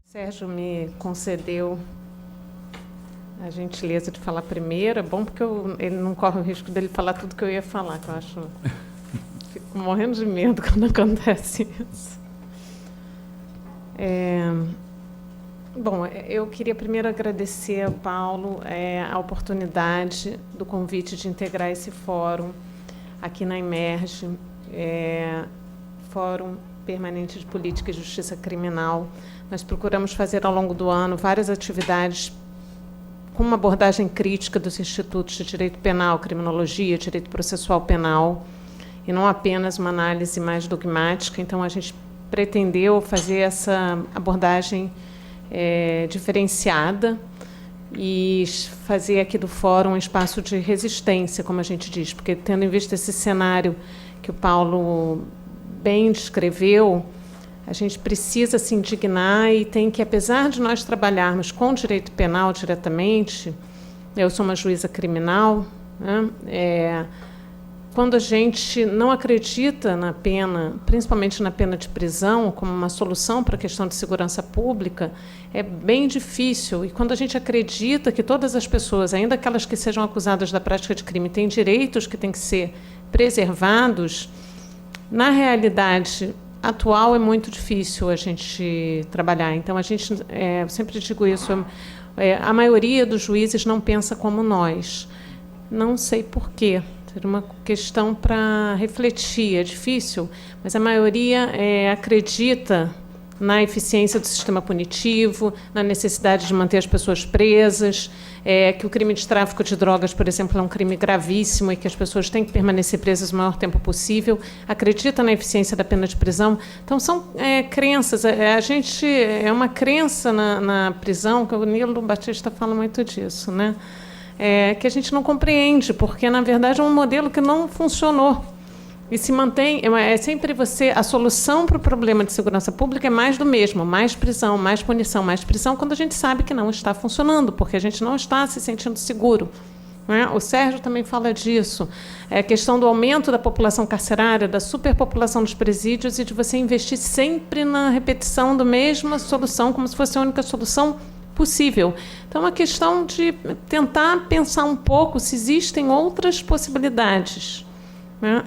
Sérgio me concedeu a gentileza de falar primeiro. É bom porque ele não corre o risco dele falar tudo que eu ia falar, que eu acho... Fico morrendo de medo quando acontece isso. Bom, eu queria primeiro agradecer ao Paulo a oportunidade do convite de integrar esse fórum aqui na Emerge, Fórum Permanente de Política e Justiça Criminal. Nós procuramos fazer, ao longo do ano, várias atividades com uma abordagem crítica dos institutos de direito penal, criminologia, direito processual penal, e não apenas uma análise mais dogmática. Então, a gente pretendeu fazer essa abordagem diferenciada e fazer aqui do fórum um espaço de resistência, como a gente diz, porque, tendo em vista esse cenário que o Paulo bem descreveu, a gente precisa se indignar e tem que, apesar de nós trabalharmos com direito penal diretamente, eu sou uma juíza criminal, né, quando a gente não acredita na pena, principalmente na pena de prisão, como uma solução para a questão de segurança pública, é bem difícil. E quando a gente acredita que todas as pessoas, ainda aquelas que sejam acusadas da prática de crime, têm direitos que têm que ser preservados, na realidade atual é muito difícil a gente trabalhar. Então, a gente, eu sempre digo isso, a maioria dos juízes não pensa como nós. Não sei por quê. Seria uma questão para refletir, é difícil, mas a maioria acredita na eficiência do sistema punitivo, na necessidade de manter as pessoas presas, que o crime de tráfico de drogas, por exemplo, é um crime gravíssimo e que as pessoas têm que permanecer presas o maior tempo possível, acredita na eficiência da pena de prisão. Então, são crenças. A gente é uma crença na prisão, que o Nilo Batista fala muito disso, né? Que a gente não compreende, porque, na verdade, é um modelo que não funcionou. E se mantém, sempre a solução para o problema de segurança pública é mais do mesmo, mais prisão, mais punição, mais prisão, quando a gente sabe que não está funcionando, porque a gente não está se sentindo seguro. Né? O Sérgio também fala disso, a questão do aumento da população carcerária, da superpopulação dos presídios e de você investir sempre na repetição da mesma solução, como se fosse a única solução possível. Então, é uma questão de tentar pensar um pouco se existem outras possibilidades. Né?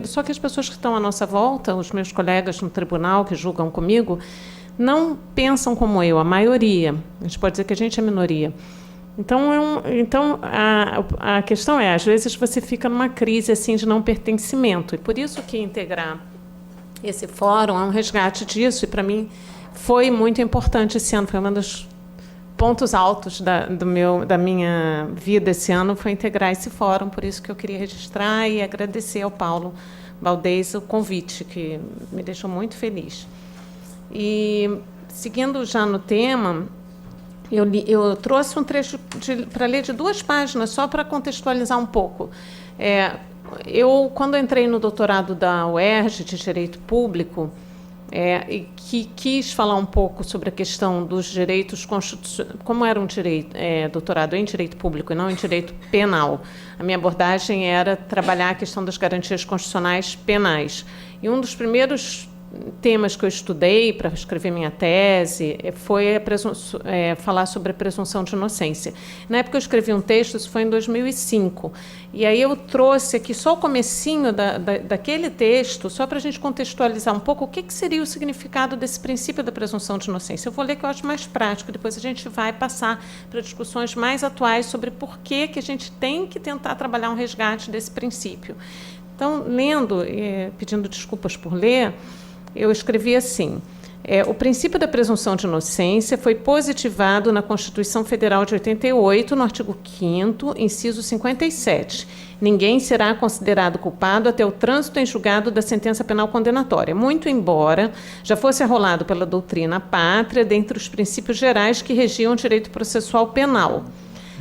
Só que as pessoas que estão à nossa volta, os meus colegas no tribunal que julgam comigo, não pensam como eu, a maioria. A gente pode dizer que a gente é minoria. Então, a questão às vezes você fica numa crise assim, de não pertencimento. E por isso que integrar esse fórum é um resgate disso, e, para mim, foi muito importante esse ano, foi um dos pontos altos da minha vida esse ano, foi integrar esse fórum, por isso que eu queria registrar e agradecer ao Paulo Valdez o convite, que me deixou muito feliz. E, seguindo já no tema, eu trouxe um trecho para ler de 2 páginas, só para contextualizar um pouco. Quando entrei no doutorado da UERJ, de Direito Público, e que quis falar um pouco sobre a questão dos direitos constitucionais, como era um doutorado em direito público e não em direito penal. A minha abordagem era trabalhar a questão das garantias constitucionais penais. E um dos primeiros temas que eu estudei para escrever minha tese foi falar sobre a presunção de inocência. Na época eu escrevi um texto, isso foi em 2005, e aí eu trouxe aqui só o comecinho daquele texto, só para a gente contextualizar um pouco o que seria o significado desse princípio da presunção de inocência. Eu vou ler que eu acho mais prático, depois a gente vai passar para discussões mais atuais sobre por que a gente tem que tentar trabalhar um resgate desse princípio. Então, lendo, pedindo desculpas por ler, eu escrevi assim: o princípio da presunção de inocência foi positivado na Constituição Federal de 88, no artigo 5º, inciso 57. Ninguém será considerado culpado até o trânsito em julgado da sentença penal condenatória, muito embora já fosse arrolado pela doutrina pátria dentre os princípios gerais que regiam o direito processual penal.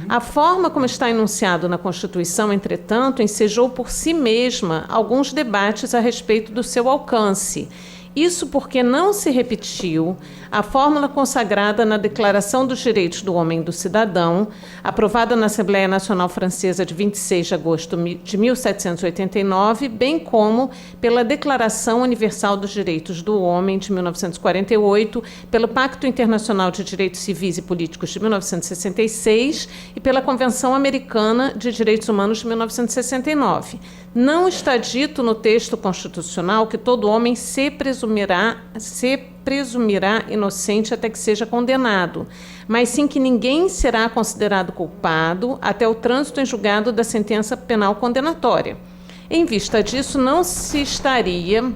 A forma como está enunciado na Constituição, entretanto, ensejou por si mesma alguns debates a respeito do seu alcance. Isso porque não se repetiu a fórmula consagrada na Declaração dos Direitos do Homem e do Cidadão, aprovada na Assembleia Nacional Francesa de 26 de agosto de 1789, bem como pela Declaração Universal dos Direitos do Homem de 1948, pelo Pacto Internacional de Direitos Civis e Políticos de 1966 e pela Convenção Americana de Direitos Humanos de 1969. Não está dito no texto constitucional que todo homem se presumirá inocente até que seja condenado, mas sim que ninguém será considerado culpado até o trânsito em julgado da sentença penal condenatória. Em vista disso, não se estaria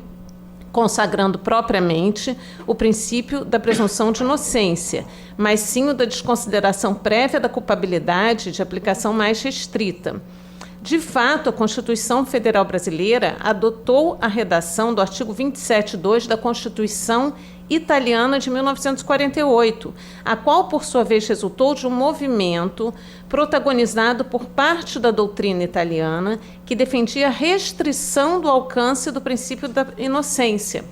consagrando propriamente o princípio da presunção de inocência, mas sim o da desconsideração prévia da culpabilidade de aplicação mais restrita. De fato, a Constituição Federal Brasileira adotou a redação do artigo 27.2 da Constituição Italiana de 1948, a qual, por sua vez, resultou de um movimento protagonizado por parte da doutrina italiana que defendia a restrição do alcance do princípio da inocência,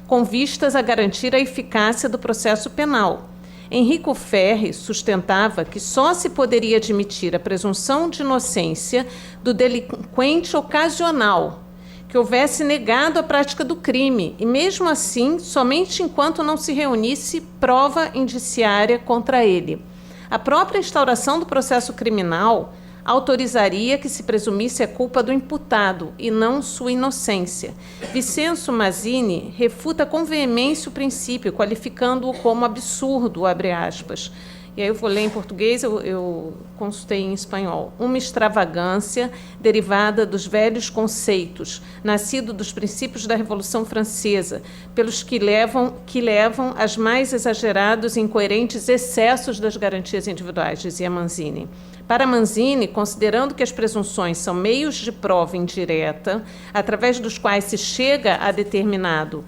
com vistas a garantir a eficácia do processo penal. Enrico Ferri sustentava que só se poderia admitir a presunção de inocência do delinquente ocasional, que houvesse negado a prática do crime, e mesmo assim, somente enquanto não se reunisse prova indiciária contra ele. A própria instauração do processo criminal autorizaria que se presumisse a culpa do imputado e não sua inocência. Vicenzo Mazzini refuta com veemência o princípio, qualificando-o como absurdo, abre aspas. E aí eu vou ler em português, eu consultei em espanhol. Uma extravagância derivada dos velhos conceitos, nascido dos princípios da Revolução Francesa, pelos que levam às mais exagerados e incoerentes excessos das garantias individuais, dizia Mazzini. Para Mazzini, considerando que as presunções são meios de prova indireta, através dos quais se chega a determinado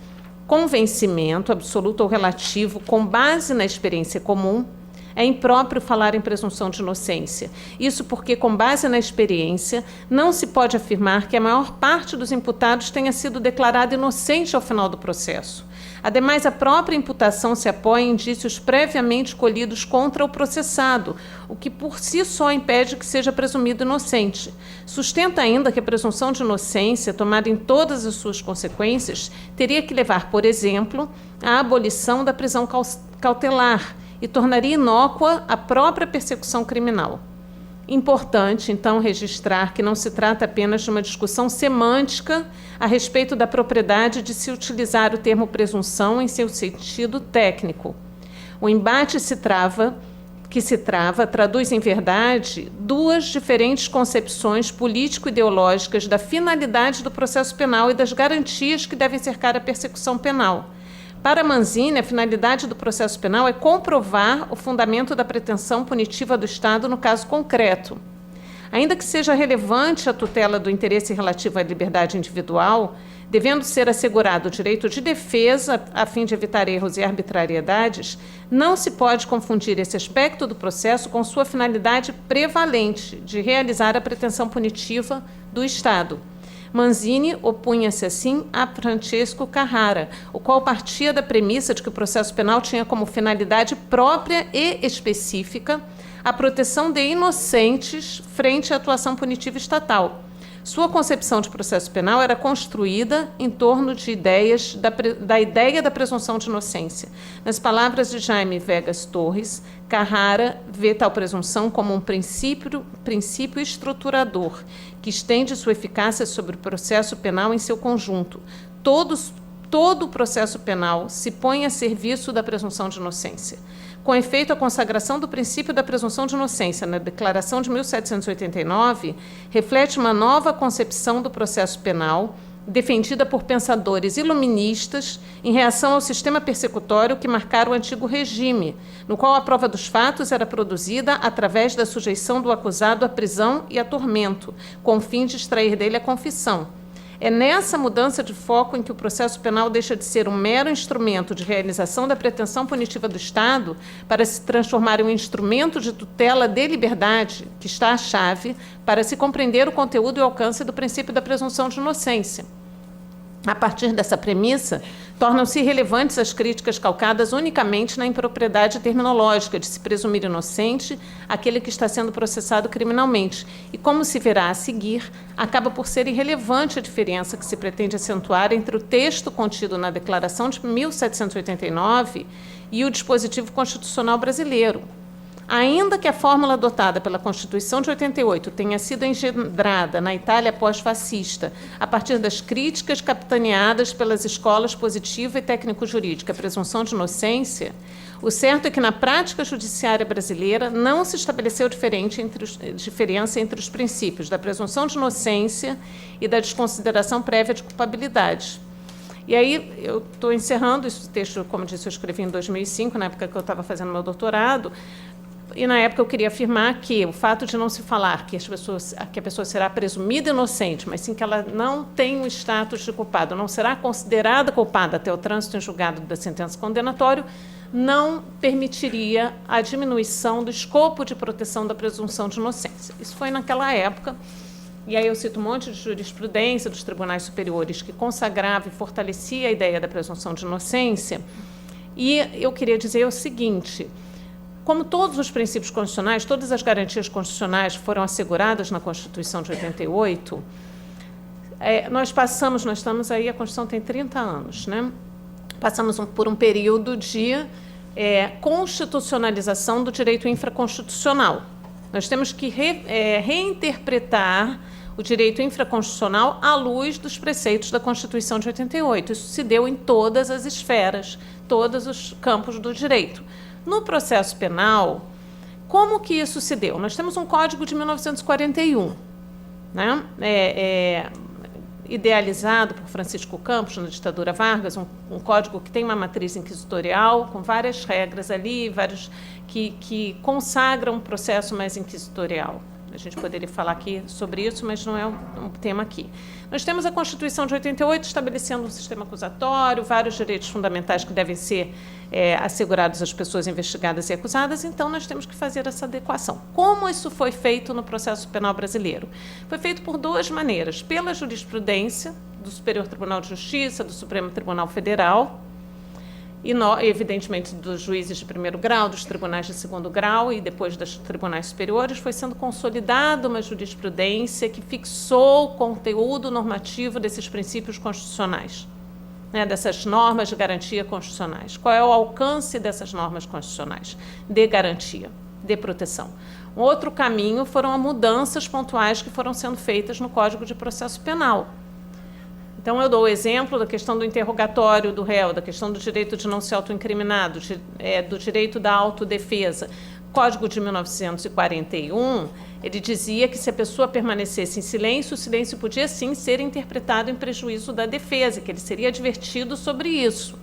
convencimento, absoluto ou relativo, com base na experiência comum, é impróprio falar em presunção de inocência. Isso porque, com base na experiência, não se pode afirmar que a maior parte dos imputados tenha sido declarada inocente ao final do processo. Ademais, a própria imputação se apoia em indícios previamente colhidos contra o processado, o que por si só impede que seja presumido inocente. Sustenta ainda que a presunção de inocência, tomada em todas as suas consequências, teria que levar, por exemplo, à abolição da prisão cautelar, e tornaria inócua a própria persecução criminal. Importante, então, registrar que não se trata apenas de uma discussão semântica a respeito da propriedade de se utilizar o termo presunção em seu sentido técnico. O embate que se trava traduz, em verdade, duas diferentes concepções político-ideológicas da finalidade do processo penal e das garantias que devem cercar a persecução penal. Para Mazzini, a finalidade do processo penal é comprovar o fundamento da pretensão punitiva do Estado no caso concreto. Ainda que seja relevante a tutela do interesse relativo à liberdade individual, devendo ser assegurado o direito de defesa a fim de evitar erros e arbitrariedades, não se pode confundir esse aspecto do processo com sua finalidade prevalente de realizar a pretensão punitiva do Estado. Mazzini opunha-se, assim, a Francesco Carrara, o qual partia da premissa de que o processo penal tinha como finalidade própria e específica a proteção de inocentes frente à atuação punitiva estatal. Sua concepção de processo penal era construída em torno de ideias da ideia da presunção de inocência. Nas palavras de Jaime Vegas Torres, Carrara vê tal presunção como um princípio estruturador, que estende sua eficácia sobre o processo penal em seu conjunto. Todo o processo penal se põe a serviço da presunção de inocência. Com efeito, a consagração do princípio da presunção de inocência na Declaração de 1789 reflete uma nova concepção do processo penal, defendida por pensadores iluministas em reação ao sistema persecutório que marcara o antigo regime, no qual a prova dos fatos era produzida através da sujeição do acusado à prisão e a tormento, com o fim de extrair dele a confissão. É nessa mudança de foco em que o processo penal deixa de ser um mero instrumento de realização da pretensão punitiva do Estado para se transformar em um instrumento de tutela de liberdade, que está a chave para se compreender o conteúdo e o alcance do princípio da presunção de inocência. A partir dessa premissa, tornam-se irrelevantes as críticas calcadas unicamente na impropriedade terminológica de se presumir inocente aquele que está sendo processado criminalmente. E, como se verá a seguir, acaba por ser irrelevante a diferença que se pretende acentuar entre o texto contido na Declaração de 1789 e o dispositivo constitucional brasileiro. Ainda que a fórmula adotada pela Constituição de 88 tenha sido engendrada na Itália pós-fascista, a partir das críticas capitaneadas pelas escolas positiva e técnico-jurídica, presunção de inocência, o certo é que na prática judiciária brasileira não se estabeleceu diferença entre os princípios da presunção de inocência e da desconsideração prévia de culpabilidade. E aí, eu estou encerrando esse texto, como disse, eu escrevi em 2005, na época que eu estava fazendo meu doutorado. E, na época, eu queria afirmar que o fato de não se falar que a pessoa será presumida inocente, mas sim que ela não tem o status de culpado, não será considerada culpada até o trânsito em julgado da sentença condenatória, não permitiria a diminuição do escopo de proteção da presunção de inocência. Isso foi naquela época. E aí eu cito um monte de jurisprudência dos tribunais superiores que consagrava e fortalecia a ideia da presunção de inocência. E eu queria dizer o seguinte: como todos os princípios constitucionais, todas as garantias constitucionais foram asseguradas na Constituição de 88, nós estamos aí, a Constituição tem 30 anos, né? Passamos por um período de constitucionalização do direito infraconstitucional. Nós temos que reinterpretar o direito infraconstitucional à luz dos preceitos da Constituição de 88. Isso se deu em todas as esferas, todos os campos do direito. No processo penal, como que isso se deu? Nós temos um Código de 1941, né? Idealizado por Francisco Campos na ditadura Vargas, um código que tem uma matriz inquisitorial, com várias regras ali, que consagram um processo mais inquisitorial. A gente poderia falar aqui sobre isso, mas não é um tema aqui. Nós temos a Constituição de 88 estabelecendo um sistema acusatório, vários direitos fundamentais que devem ser assegurados às pessoas investigadas e acusadas, então nós temos que fazer essa adequação. Como isso foi feito no processo penal brasileiro? Foi feito por duas maneiras: pela jurisprudência do Superior Tribunal de Justiça, do Supremo Tribunal Federal, e, evidentemente, dos juízes de primeiro grau, dos tribunais de segundo grau e depois dos tribunais superiores, foi sendo consolidada uma jurisprudência que fixou o conteúdo normativo desses princípios constitucionais, né, dessas normas de garantia constitucionais. Qual é o alcance dessas normas constitucionais de garantia, de proteção? Um outro caminho foram as mudanças pontuais que foram sendo feitas no Código de Processo Penal. Então, eu dou o exemplo da questão do interrogatório do réu, da questão do direito de não ser autoincriminado, do direito da autodefesa. O Código de 1941, ele dizia que se a pessoa permanecesse em silêncio, o silêncio podia, sim, ser interpretado em prejuízo da defesa, que ele seria advertido sobre isso.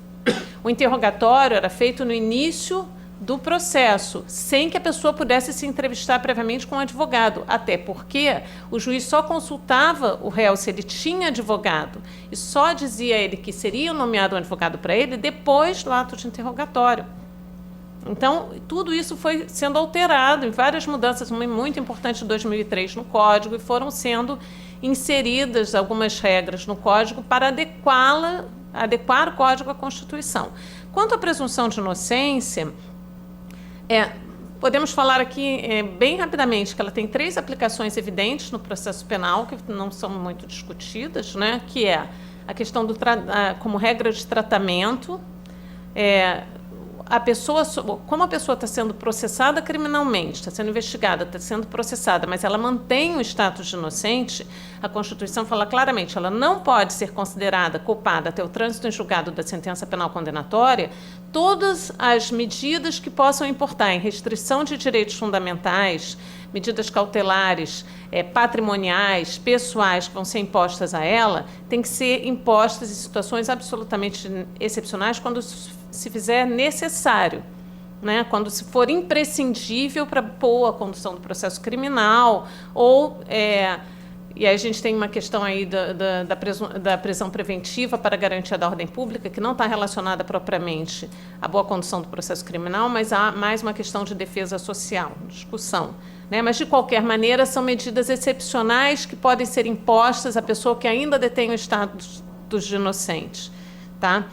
O interrogatório era feito no início do processo, sem que a pessoa pudesse se entrevistar previamente com um advogado, até porque o juiz só consultava o réu se ele tinha advogado e só dizia a ele que seria nomeado um advogado para ele depois do ato de interrogatório. Então, tudo isso foi sendo alterado em várias mudanças, uma muito importante de 2003 no Código, e foram sendo inseridas algumas regras no Código para adequar o Código à Constituição. Quanto à presunção de inocência, podemos falar aqui bem rapidamente que ela tem 3 aplicações evidentes no processo penal, que não são muito discutidas, né? Que é a questão como regra de tratamento, como a pessoa está sendo processada criminalmente, está sendo investigada, está sendo processada, mas ela mantém o status de inocente, a Constituição fala claramente, ela não pode ser considerada culpada até o trânsito em julgado da sentença penal condenatória, todas as medidas que possam importar em restrição de direitos fundamentais, medidas cautelares, patrimoniais, pessoais que vão ser impostas a ela, têm que ser impostas em situações absolutamente excepcionais quando se fizer necessário, né? Quando se for imprescindível para boa condução do processo criminal ou E aí a gente tem uma questão aí da prisão preventiva para garantia da ordem pública, que não está relacionada propriamente à boa condução do processo criminal, mas há mais uma questão de defesa social, discussão. Né? Mas, de qualquer maneira, são medidas excepcionais que podem ser impostas à pessoa que ainda detém o status de inocente. Tá?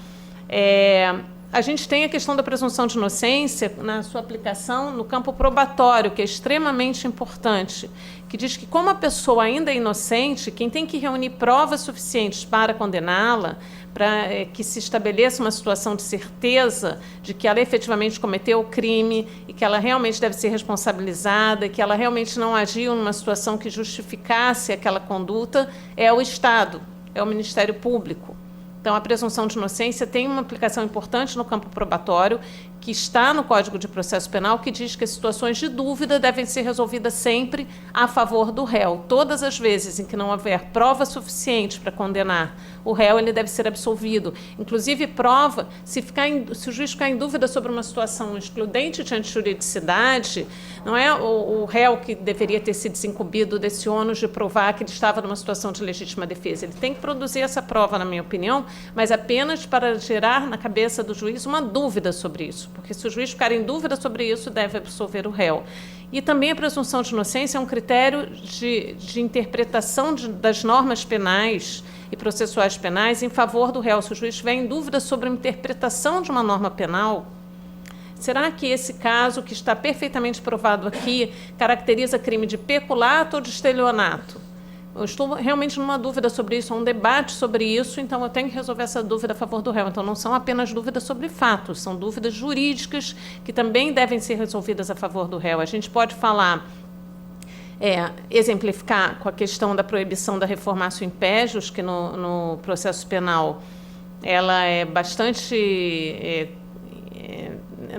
A gente tem a questão da presunção de inocência na sua aplicação no campo probatório, que é extremamente importante, que diz que, como a pessoa ainda é inocente, quem tem que reunir provas suficientes para condená-la, para que se estabeleça uma situação de certeza de que ela efetivamente cometeu o crime e que ela realmente deve ser responsabilizada, e que ela realmente não agiu numa situação que justificasse aquela conduta, é o Estado, é o Ministério Público. Então, a presunção de inocência tem uma aplicação importante no campo probatório, que está no Código de Processo Penal, que diz que as situações de dúvida devem ser resolvidas sempre a favor do réu. Todas as vezes em que não houver prova suficiente para condenar o réu, ele deve ser absolvido. Inclusive, prova, se o juiz ficar em dúvida sobre uma situação excludente de antijuridicidade, não é o réu que deveria ter se desincumbido desse ônus de provar que ele estava numa situação de legítima defesa. Ele tem que produzir essa prova, na minha opinião, mas apenas para gerar na cabeça do juiz uma dúvida sobre isso, porque se o juiz ficar em dúvida sobre isso, deve absolver o réu. E também a presunção de inocência é um critério de interpretação das normas penais e processuais penais em favor do réu. Se o juiz estiver em dúvida sobre a interpretação de uma norma penal, será que esse caso, que está perfeitamente provado aqui, caracteriza crime de peculato ou de estelionato? Eu estou realmente numa dúvida sobre isso, há um debate sobre isso, então eu tenho que resolver essa dúvida a favor do réu. Então, não são apenas dúvidas sobre fatos, são dúvidas jurídicas que também devem ser resolvidas a favor do réu. A gente pode falar, exemplificar com a questão da proibição da reformatio impégios, que no processo penal ela é bastante...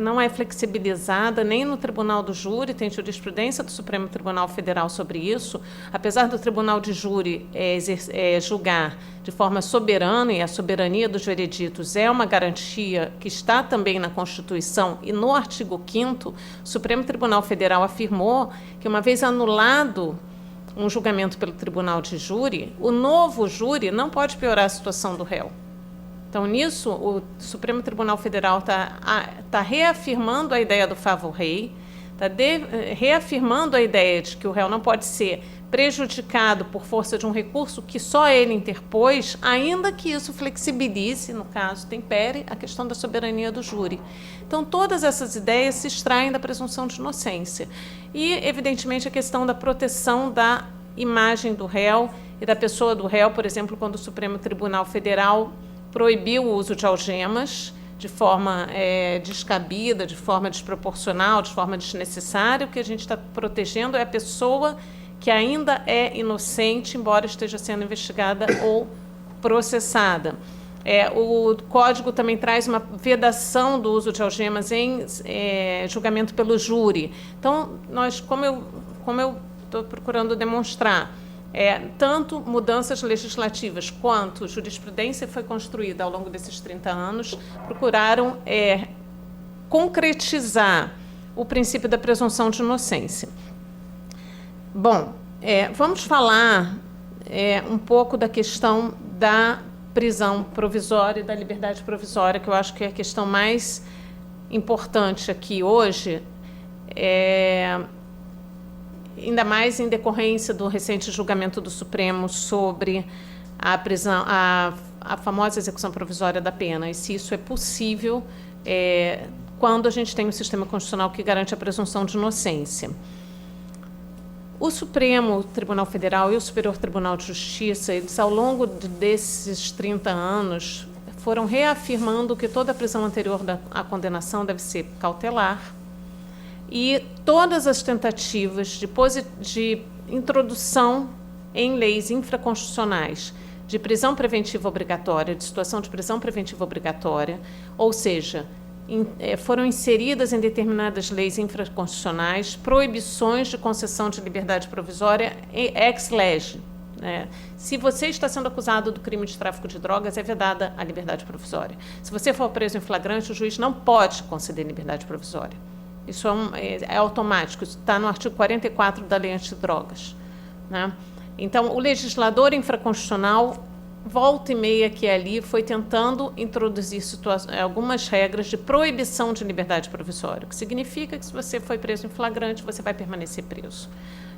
não é flexibilizada nem no Tribunal do Júri, tem jurisprudência do Supremo Tribunal Federal sobre isso, apesar do Tribunal de Júri julgar de forma soberana, e a soberania dos vereditos é uma garantia que está também na Constituição, e no artigo 5º, o Supremo Tribunal Federal afirmou que, uma vez anulado um julgamento pelo Tribunal de Júri, o novo júri não pode piorar a situação do réu. Então, nisso, o Supremo Tribunal Federal está reafirmando a ideia do favor-rei, está reafirmando a ideia de que o réu não pode ser prejudicado por força de um recurso que só ele interpôs, ainda que isso flexibilize, no caso, tempere a questão da soberania do júri. Então, todas essas ideias se extraem da presunção de inocência. E, evidentemente, a questão da proteção da imagem do réu e da pessoa do réu, por exemplo, quando o Supremo Tribunal Federal proibiu o uso de algemas de forma descabida, de forma desproporcional, de forma desnecessária. O que a gente está protegendo é a pessoa que ainda é inocente, embora esteja sendo investigada ou processada. O Código também traz uma vedação do uso de algemas em julgamento pelo júri. Então, como eu estou procurando demonstrar, tanto mudanças legislativas quanto jurisprudência foi construída ao longo desses 30 anos, procuraram concretizar o princípio da presunção de inocência. Bom, vamos falar um pouco da questão da prisão provisória e da liberdade provisória, que eu acho que é a questão mais importante aqui hoje, ainda mais em decorrência do recente julgamento do Supremo sobre a prisão, a famosa execução provisória da pena, e se isso é possível quando a gente tem um sistema constitucional que garante a presunção de inocência. O Supremo Tribunal Federal e o Superior Tribunal de Justiça, eles, ao longo desses 30 anos, foram reafirmando que toda a prisão anterior à condenação deve ser cautelar, e todas as tentativas de introdução em leis infraconstitucionais de prisão preventiva obrigatória, de situação de prisão preventiva obrigatória, ou seja, foram inseridas em determinadas leis infraconstitucionais proibições de concessão de liberdade provisória ex lege. Se você está sendo acusado do crime de tráfico de drogas, é vedada a liberdade provisória. Se você for preso em flagrante, o juiz não pode conceder liberdade provisória. Isso é automático, isso está no artigo 44 da Lei Antidrogas, né? Então, o legislador infraconstitucional, volta e meia aqui e ali, foi tentando introduzir algumas regras de proibição de liberdade provisória, o que significa que se você foi preso em flagrante, você vai permanecer preso.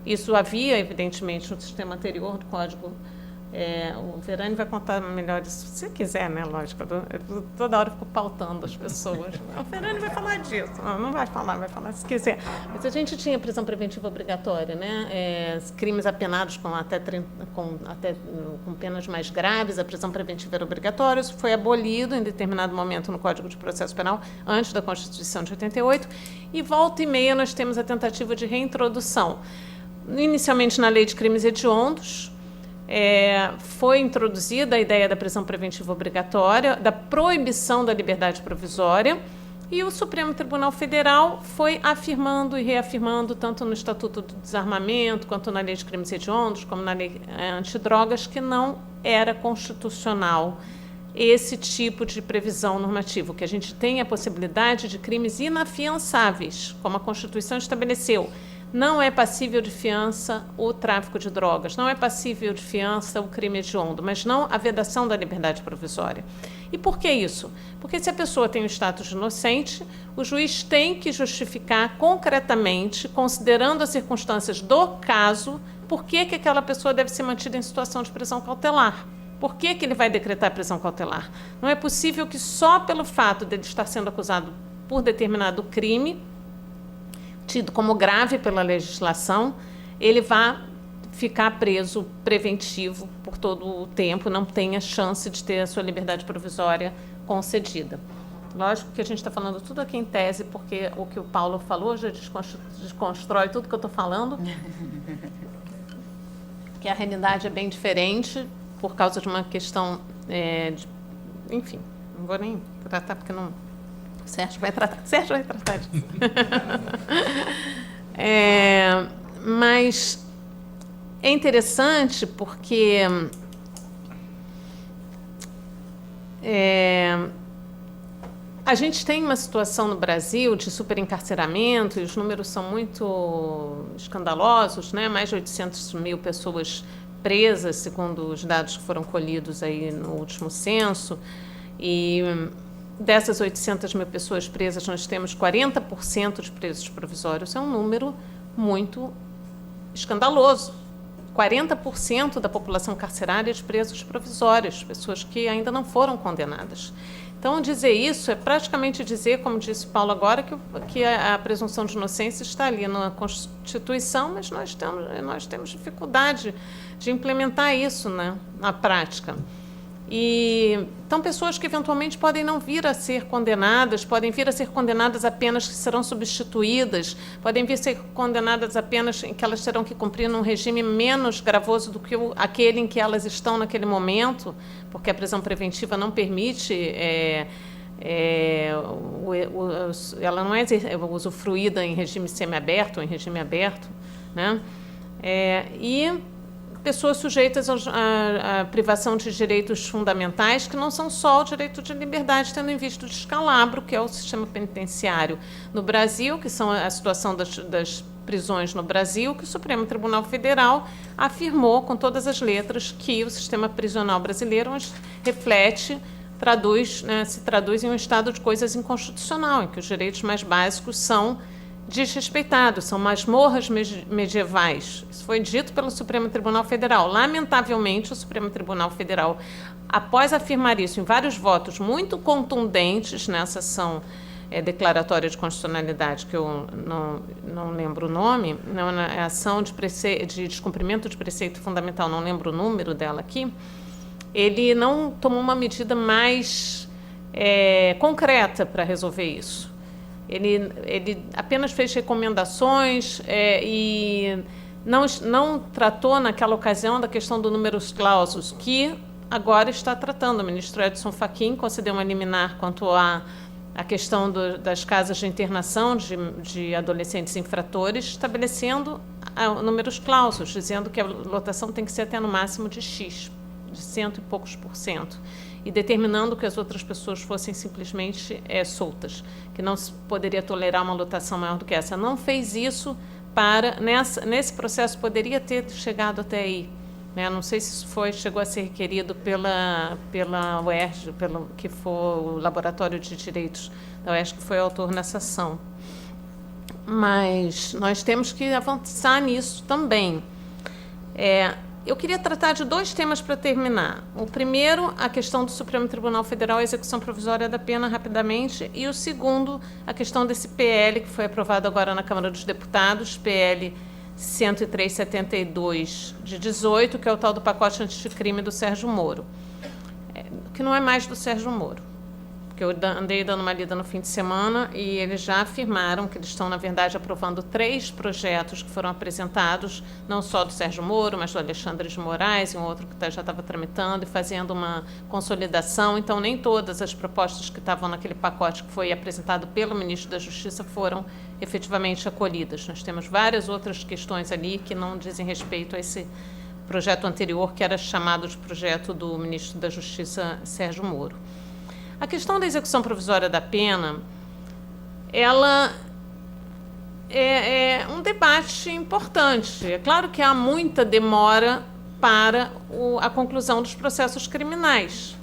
Isso havia, evidentemente, no sistema anterior do Código. O Verani vai contar melhor isso, se você quiser, né? Lógico. Toda hora eu fico pautando as pessoas. O Verani vai falar disso. Não vai falar se quiser. Mas a gente tinha prisão preventiva obrigatória, né? Crimes apenados com penas mais graves, a prisão preventiva era obrigatória. Isso foi abolido em determinado momento no Código de Processo Penal, antes da Constituição de 88. E volta e meia nós temos a tentativa de reintrodução. Inicialmente na Lei de Crimes Hediondos, foi introduzida a ideia da prisão preventiva obrigatória, da proibição da liberdade provisória, e o Supremo Tribunal Federal foi afirmando e reafirmando, tanto no Estatuto do Desarmamento, quanto na Lei de Crimes Hediondos, como na Lei Antidrogas, que não era constitucional esse tipo de previsão normativa, que a gente tem a possibilidade de crimes inafiançáveis, como a Constituição estabeleceu. Não é passível de fiança o tráfico de drogas, não é passível de fiança o crime hediondo, mas não a vedação da liberdade provisória. E por que isso? Porque se a pessoa tem o status de inocente, o juiz tem que justificar concretamente, considerando as circunstâncias do caso, por que aquela pessoa deve ser mantida em situação de prisão cautelar. Por que ele vai decretar prisão cautelar? Não é possível que só pelo fato de ele estar sendo acusado por determinado crime, tido como grave pela legislação, ele vá ficar preso preventivo por todo o tempo, não tenha chance de ter a sua liberdade provisória concedida. Lógico que a gente está falando tudo aqui em tese, porque o que o Paulo falou já desconstrói tudo que eu estou falando, que a realidade é bem diferente por causa de uma questão, enfim, não vou nem tratar porque não... Sérgio vai tratar disso. Mas é interessante porque a gente tem uma situação no Brasil de superencarceramento, e os números são muito escandalosos, né? Mais de 800 mil pessoas presas, segundo os dados que foram colhidos aí no último censo, e dessas 800 mil pessoas presas, nós temos 40% de presos provisórios. É um número muito escandaloso. 40% da população carcerária de presos provisórios, pessoas que ainda não foram condenadas. Então, dizer isso é praticamente dizer, como disse o Paulo agora, que a presunção de inocência está ali na Constituição, mas nós temos dificuldade de implementar isso, né, na prática. Então, pessoas que eventualmente podem não vir a ser condenadas, podem vir a ser condenadas apenas que serão substituídas, podem vir a ser condenadas apenas em que elas terão que cumprir num regime menos gravoso do que aquele em que elas estão naquele momento, porque a prisão preventiva não permite, ela não é usufruída em regime semiaberto ou em regime aberto, né? E pessoas sujeitas à privação de direitos fundamentais, que não são só o direito de liberdade, tendo em vista o descalabro, que é o sistema penitenciário no Brasil, que são a situação das prisões no Brasil, que o Supremo Tribunal Federal afirmou com todas as letras que o sistema prisional brasileiro se traduz em um estado de coisas inconstitucional, em que os direitos mais básicos são desrespeitados, são masmorras medievais. Isso foi dito pelo Supremo Tribunal Federal. Lamentavelmente, o Supremo Tribunal Federal, após afirmar isso em vários votos muito contundentes nessa ação declaratória de constitucionalidade, que eu não lembro o nome, é ação de descumprimento de preceito fundamental, não lembro o número dela aqui, ele não tomou uma medida mais concreta para resolver isso. Ele apenas fez recomendações e não tratou naquela ocasião da questão do numerus clausus, que agora está tratando. O ministro Edson Fachin concedeu uma liminar quanto à questão das casas de internação de adolescentes infratores, estabelecendo o numerus clausus, dizendo que a lotação tem que ser até no máximo de X, de 100 e poucos %, e determinando que as outras pessoas fossem simplesmente soltas, que não se poderia tolerar uma lotação maior do que essa. Não fez isso nesse processo, poderia ter chegado até aí, né? Não sei se isso chegou a ser requerido pela UERJ, que foi o Laboratório de Direitos da UERJ, que foi autor nessa ação. Mas nós temos que avançar nisso também. Eu queria tratar de 2 temas para terminar. O primeiro, a questão do Supremo Tribunal Federal, a execução provisória da pena, rapidamente, e o segundo, a questão desse PL, que foi aprovado agora na Câmara dos Deputados, PL 103/72 de 18, que é o tal do pacote anticrime do Sérgio Moro, que não é mais do Sérgio Moro, porque eu andei dando uma lida no fim de semana e eles já afirmaram que eles estão, na verdade, aprovando 3 projetos que foram apresentados, não só do Sérgio Moro, mas do Alexandre de Moraes, e um outro que já estava tramitando e fazendo uma consolidação. Então, nem todas as propostas que estavam naquele pacote que foi apresentado pelo ministro da Justiça foram efetivamente acolhidas. Nós temos várias outras questões ali que não dizem respeito a esse projeto anterior, que era chamado de projeto do ministro da Justiça, Sérgio Moro. A questão da execução provisória da pena, ela é um debate importante. É claro que há muita demora para a conclusão dos processos criminais.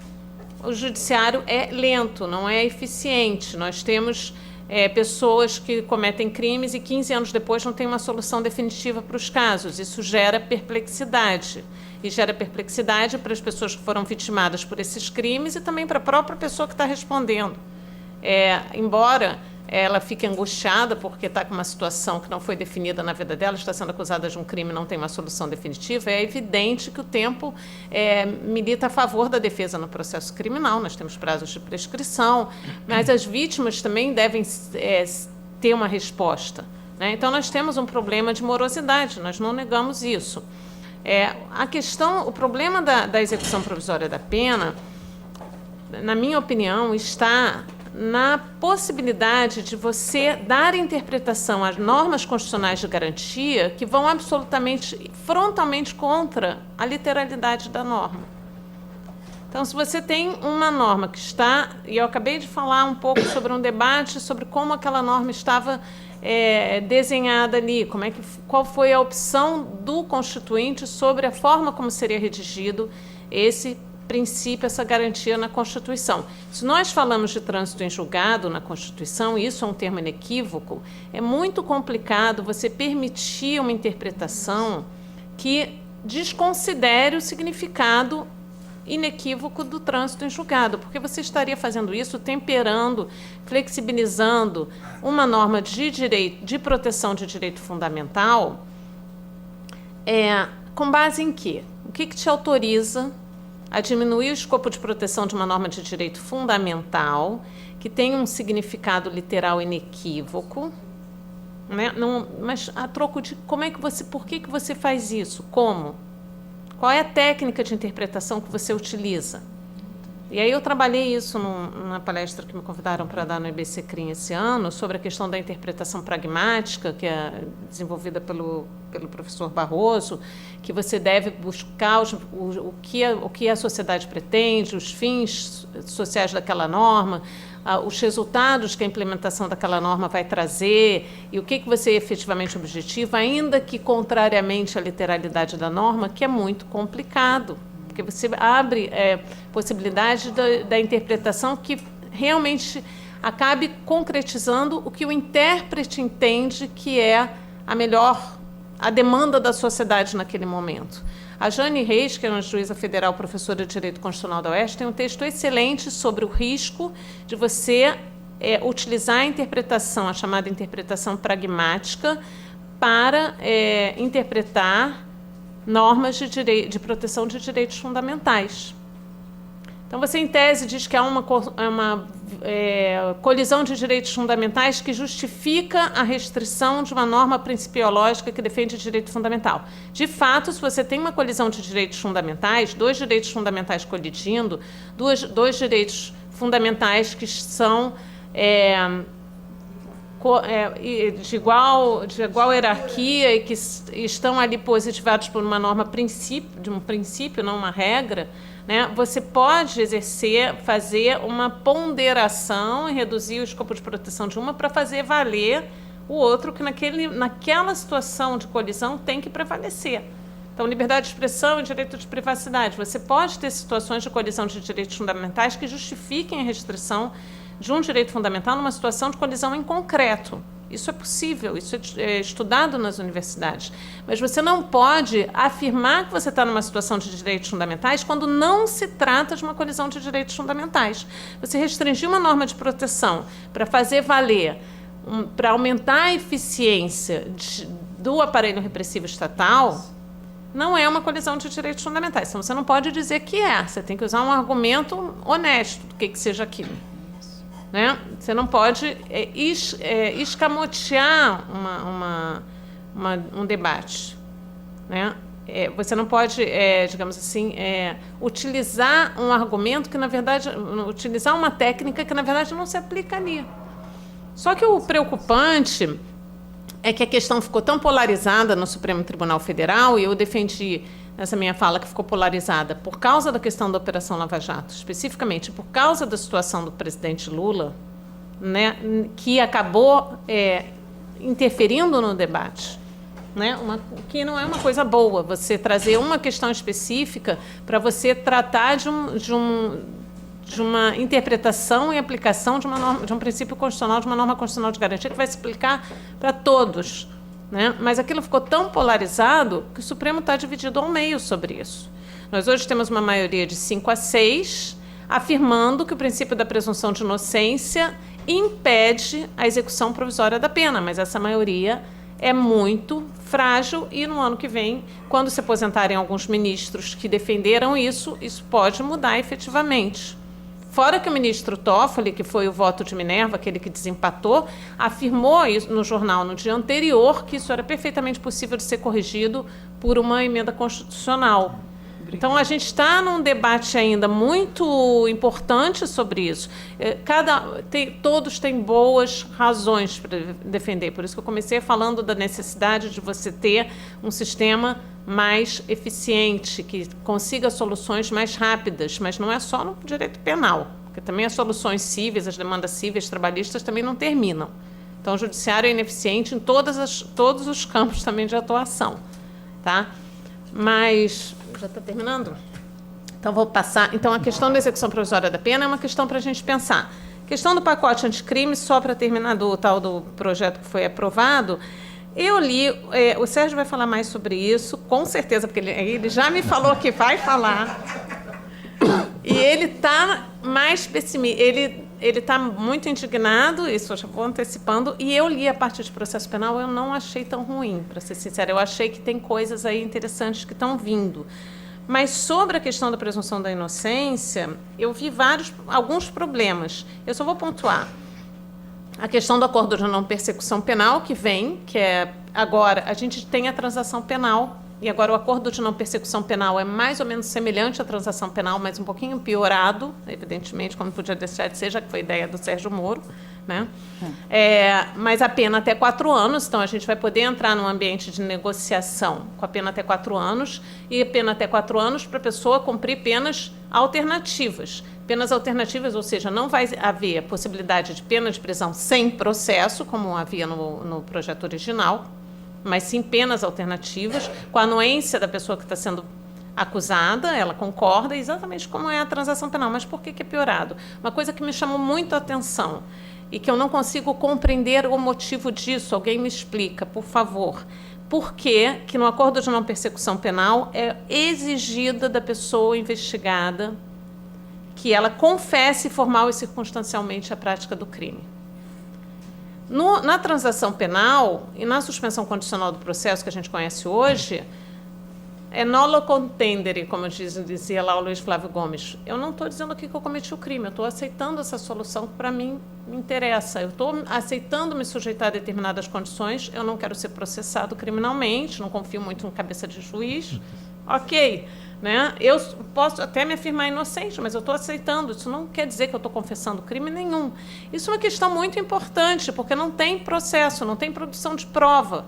O judiciário é lento, não é eficiente. Nós temos pessoas que cometem crimes e 15 anos depois não tem uma solução definitiva para os casos. Isso gera perplexidade. E gera perplexidade para as pessoas que foram vitimadas por esses crimes e também para a própria pessoa que está respondendo. Embora ela fique angustiada porque está com uma situação que não foi definida na vida dela, está sendo acusada de um crime e não tem uma solução definitiva, é evidente que o tempo milita a favor da defesa no processo criminal. Nós temos prazos de prescrição, mas as vítimas também devem ter uma resposta, né? Então, nós temos um problema de morosidade, nós não negamos isso. O problema da execução provisória da pena, na minha opinião, está na possibilidade de você dar interpretação às normas constitucionais de garantia que vão absolutamente, frontalmente contra a literalidade da norma. Então, se você tem uma norma que está, e eu acabei de falar um pouco sobre um debate sobre como aquela norma estava desenhada ali, qual foi a opção do Constituinte sobre a forma como seria redigido esse princípio, essa garantia na Constituição. Se nós falamos de trânsito em julgado na Constituição, e isso é um termo inequívoco, é muito complicado você permitir uma interpretação que desconsidere o significado inequívoco do trânsito em julgado, porque você estaria fazendo isso temperando, flexibilizando uma norma de proteção de direito fundamental, com base em quê? O que te autoriza a diminuir o escopo de proteção de uma norma de direito fundamental que tem um significado literal inequívoco, né? Mas a troco de por que você faz isso? Como? Qual é a técnica de interpretação que você utiliza? E aí eu trabalhei isso numa palestra que me convidaram para dar no IBC CRIM esse ano, sobre a questão da interpretação pragmática, que é desenvolvida pelo professor Barroso, que você deve buscar o que a sociedade pretende, os fins sociais daquela norma, os resultados que a implementação daquela norma vai trazer e o que você efetivamente objetiva, ainda que contrariamente à literalidade da norma, que é muito complicado, porque você abre possibilidade da interpretação que realmente acabe concretizando o que o intérprete entende que é a demanda da sociedade naquele momento. A Jane Reis, que é uma juíza federal, professora de Direito Constitucional da UERJ, tem um texto excelente sobre o risco de você utilizar a interpretação, a chamada interpretação pragmática, para interpretar normas de proteção de direitos fundamentais. Então, você, em tese, diz que há uma colisão de direitos fundamentais que justifica a restrição de uma norma principiológica que defende direito fundamental. De fato, se você tem uma colisão de direitos fundamentais, 2 direitos fundamentais colidindo, dois direitos fundamentais que são de igual hierarquia e que estão ali positivados por uma norma de um princípio, não uma regra, né? Você pode fazer uma ponderação e reduzir o escopo de proteção de uma para fazer valer o outro que naquela situação de colisão tem que prevalecer. Então, liberdade de expressão e direito de privacidade. Você pode ter situações de colisão de direitos fundamentais que justifiquem a restrição de um direito fundamental numa situação de colisão em concreto. Isso é possível, isso é estudado nas universidades. Mas você não pode afirmar que você está numa situação de direitos fundamentais quando não se trata de uma colisão de direitos fundamentais. Você restringir uma norma de proteção para fazer valer, para aumentar a eficiência do aparelho repressivo estatal, não é uma colisão de direitos fundamentais. Então, você não pode dizer que é. Você tem que usar um argumento honesto do que seja aquilo. Né? Você não pode escamotear um debate. Né? Você não pode, digamos assim, utilizar um argumento que, na verdade, utilizar uma técnica que, na verdade, não se aplica ali. Só que o preocupante é que a questão ficou tão polarizada no Supremo Tribunal Federal, e eu defendi nessa minha fala que ficou polarizada por causa da questão da Operação Lava Jato, especificamente por causa da situação do presidente Lula, né, que acabou interferindo no debate. Né, que não é uma coisa boa, você trazer uma questão específica para você tratar de uma interpretação e aplicação de um princípio constitucional, de uma norma constitucional de garantia que vai se aplicar para todos. Né? Mas aquilo ficou tão polarizado que o Supremo está dividido ao meio sobre isso. Nós hoje temos uma maioria de 5-6, afirmando que o princípio da presunção de inocência impede a execução provisória da pena, mas essa maioria é muito frágil e no ano que vem, quando se aposentarem alguns ministros que defenderam isso, isso pode mudar efetivamente. Fora que o ministro Toffoli, que foi o voto de Minerva, aquele que desempatou, afirmou isso no jornal no dia anterior que isso era perfeitamente possível de ser corrigido por uma emenda constitucional. Então, a gente está num debate ainda muito importante sobre isso. Todos têm boas razões para defender. Por isso que eu comecei falando da necessidade de você ter um sistema mais eficiente, que consiga soluções mais rápidas, mas não é só no direito penal, porque também as soluções cíveis, as demandas cíveis, trabalhistas também não terminam. Então, o judiciário é ineficiente em todos os campos também de atuação. Tá? Mas, já está terminando? Então, vou passar. Então, a questão da execução provisória da pena é uma questão para a gente pensar. Questão do pacote anticrime, só para terminar do projeto que foi aprovado. Eu li, o Sérgio vai falar mais sobre isso, com certeza, porque ele já me falou que vai falar. E ele está mais pessimista, ele está muito indignado, isso eu já vou antecipando, e eu li a parte de processo penal, eu não achei tão ruim, para ser sincera. Eu achei que tem coisas aí interessantes que estão vindo. Mas sobre a questão da presunção da inocência, eu vi alguns problemas. Eu só vou pontuar. A questão do acordo de não persecução penal que vem, que é agora, a gente tem a transação penal, e agora o acordo de não persecução penal é mais ou menos semelhante à transação penal, mas um pouquinho piorado, evidentemente, como podia deixar de ser, já que foi ideia do Sérgio Moro. Né? Mas a pena até 4 anos, então a gente vai poder entrar num ambiente de negociação com a pena até 4 anos, e a pena até 4 anos para a pessoa cumprir penas alternativas. Penas alternativas, ou seja, não vai haver possibilidade de pena de prisão sem processo, como havia no projeto original, mas sim penas alternativas, com a anuência da pessoa que está sendo acusada, ela concorda exatamente como é a transação penal. Mas por que é piorado? Uma coisa que me chamou muito a atenção e que eu não consigo compreender o motivo disso, alguém me explica, por favor. Por que no acordo de não persecução penal é exigida da pessoa investigada que ela confesse formal e circunstancialmente a prática do crime? Na transação penal e na suspensão condicional do processo que a gente conhece hoje, é nolo contendere, como dizia lá o Luiz Flávio Gomes. Eu não estou dizendo aqui que eu cometi o crime, eu estou aceitando essa solução que para mim me interessa. Eu estou aceitando me sujeitar a determinadas condições, eu não quero ser processado criminalmente, não confio muito em cabeça de juiz. Ok. Né? Eu posso até me afirmar inocente, mas eu estou aceitando. Isso não quer dizer que eu estou confessando crime nenhum. Isso é uma questão muito importante, porque não tem processo, não tem produção de prova.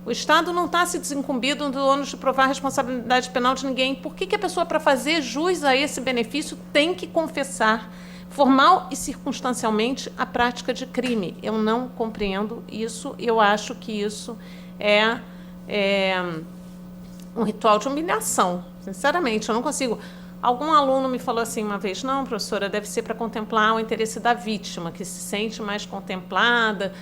O Estado não está se desincumbido do ônus de provar a responsabilidade penal de ninguém. Por que a pessoa, para fazer jus a esse benefício, tem que confessar formal e circunstancialmente a prática de crime? Eu não compreendo isso. Eu acho que isso um ritual de humilhação, sinceramente, eu não consigo. Algum aluno me falou assim uma vez, não, professora, deve ser para contemplar o interesse da vítima, que se sente mais contemplada,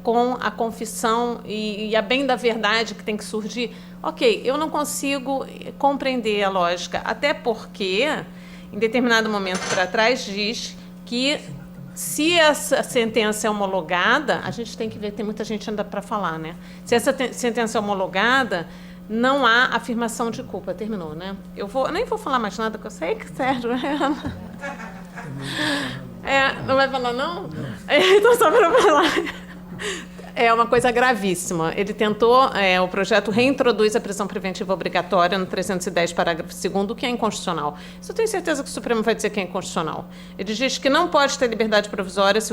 com a confissão e a bem da verdade que tem que surgir. Ok, eu não consigo compreender a lógica, até porque, em determinado momento para trás, diz que se essa sentença é homologada, a gente tem que ver, tem muita gente ainda para falar, né? Se essa sentença é homologada, não há afirmação de culpa. Terminou, né? Eu nem vou falar mais nada, porque eu sei que Sérgio... não vai falar, não? Então, só para falar... É uma coisa gravíssima. Ele tentou, o projeto reintroduz a prisão preventiva obrigatória no 310, parágrafo 2º, que é inconstitucional. Isso eu tenho certeza que o Supremo vai dizer que é inconstitucional. Ele diz que não pode ter liberdade provisória se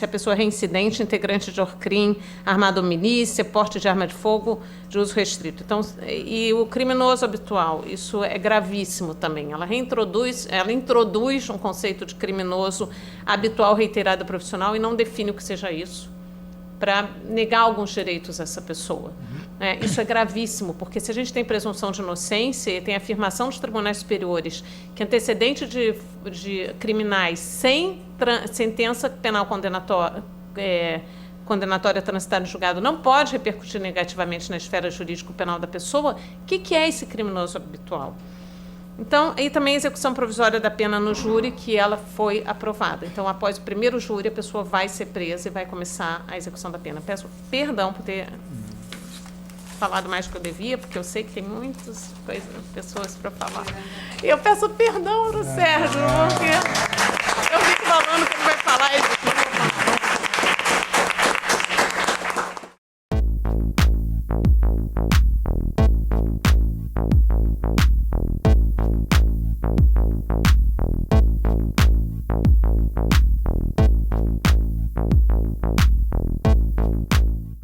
a pessoa é reincidente, integrante de ORCRIM, armado ou milícia, porte de arma de fogo de uso restrito. Então, e o criminoso habitual, isso é gravíssimo também. Ela introduz um conceito de criminoso habitual, reiterado, profissional e não define o que seja isso, para negar alguns direitos a essa pessoa. Isso é gravíssimo, porque se a gente tem presunção de inocência e tem afirmação dos tribunais superiores que antecedente de criminais sem sentença penal condenatória transitada em julgado não pode repercutir negativamente na esfera jurídico-penal da pessoa, o que é esse criminoso habitual? Então, e também a execução provisória da pena no júri, que ela foi aprovada. Então, após o primeiro júri, a pessoa vai ser presa e vai começar a execução da pena. Peço perdão por ter falado mais do que eu devia, porque eu sei que tem muitas pessoas para falar. E eu peço perdão para o Sérgio, porque eu fico falando que ele vai falar e ele não vai falar.